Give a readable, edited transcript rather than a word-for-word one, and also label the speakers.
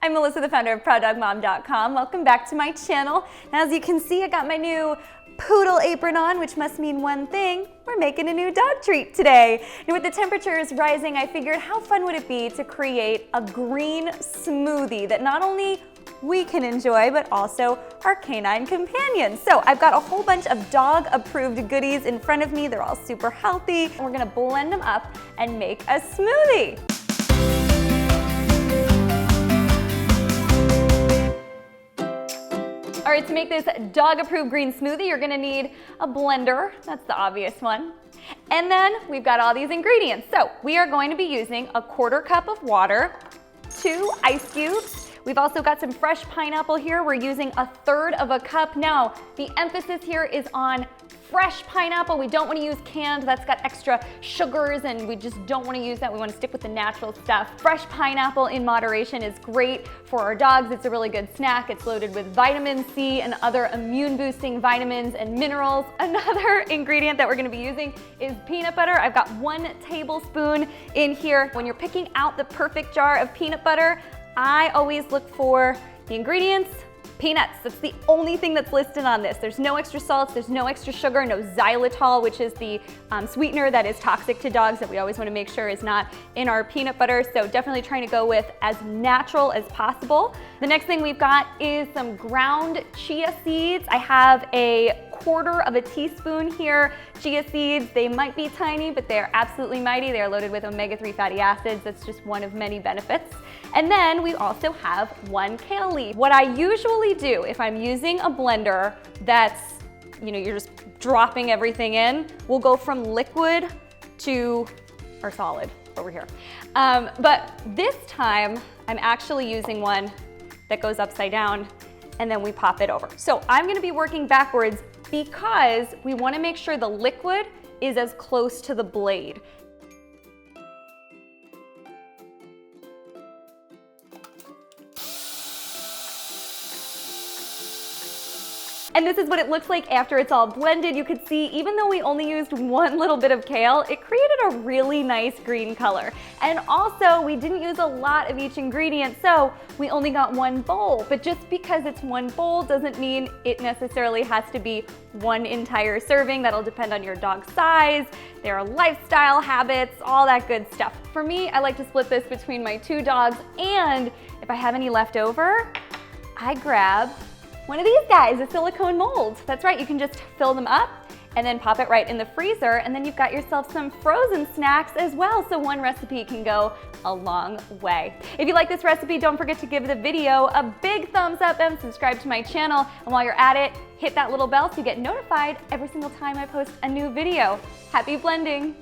Speaker 1: I'm Melissa, the founder of ProudDogMom.com. Welcome back to my channel. Now, as you can see, I got my new poodle apron on, which must mean one thing: we're making a new dog treat today. And with the temperatures rising, I figured how fun would it be to create a green smoothie that not only we can enjoy, but also our canine companions. So I've got a whole bunch of dog-approved goodies in front of me. They're all super healthy. And we're gonna blend them up and make a smoothie. All right, to make this dog-approved green smoothie, you're gonna need a blender. That's the obvious one. And then we've got all these ingredients. So we are going to be using a 1/4 cup of water, 2 ice cubes. We've also got some fresh pineapple here. We're using 1/3 cup. Now, the emphasis here is on fresh pineapple. We don't want to use canned. That's got extra sugars and we just don't want to use that. We want to stick with the natural stuff. Fresh pineapple in moderation is great for our dogs. It's a really good snack. It's loaded with vitamin C and other immune boosting vitamins and minerals. Another ingredient that we're going to be using is peanut butter. I've got 1 tablespoon in here. When you're picking out the perfect jar of peanut butter, I always look for the ingredients. Peanuts, that's the only thing that's listed on this. There's no extra salts, there's no extra sugar, no xylitol, which is the sweetener that is toxic to dogs that we always want to make sure is not in our peanut butter. So definitely trying to go with as natural as possible. The next thing we've got is some ground chia seeds. I have a 1/4 teaspoon here. Chia seeds, they might be tiny, but they're absolutely mighty. They're loaded with omega-3 fatty acids. That's just one of many benefits. And then we also have 1 kale leaf. What I usually do if I'm using a blender that's, you're just dropping everything in, we'll go from liquid to or solid over here. But this time I'm actually using one that goes upside down and then we pop it over. So I'm gonna be working backwards because we want to make sure the liquid is as close to the blade. And this is what it looks like after it's all blended. You could see, even though we only used 1 little bit of kale, it created a really nice green color. And also, we didn't use a lot of each ingredient, so we only got 1 bowl. But just because it's 1 bowl doesn't mean it necessarily has to be 1 entire serving. That'll depend on your dog's size, their lifestyle habits, all that good stuff. For me, I like to split this between my 2 dogs, and if I have any left over, I grab one of these guys, a silicone mold. That's right, you can just fill them up and then pop it right in the freezer, and then you've got yourself some frozen snacks as well, so 1 recipe can go a long way. If you like this recipe, don't forget to give the video a big thumbs up and subscribe to my channel. And while you're at it, hit that little bell so you get notified every single time I post a new video. Happy blending!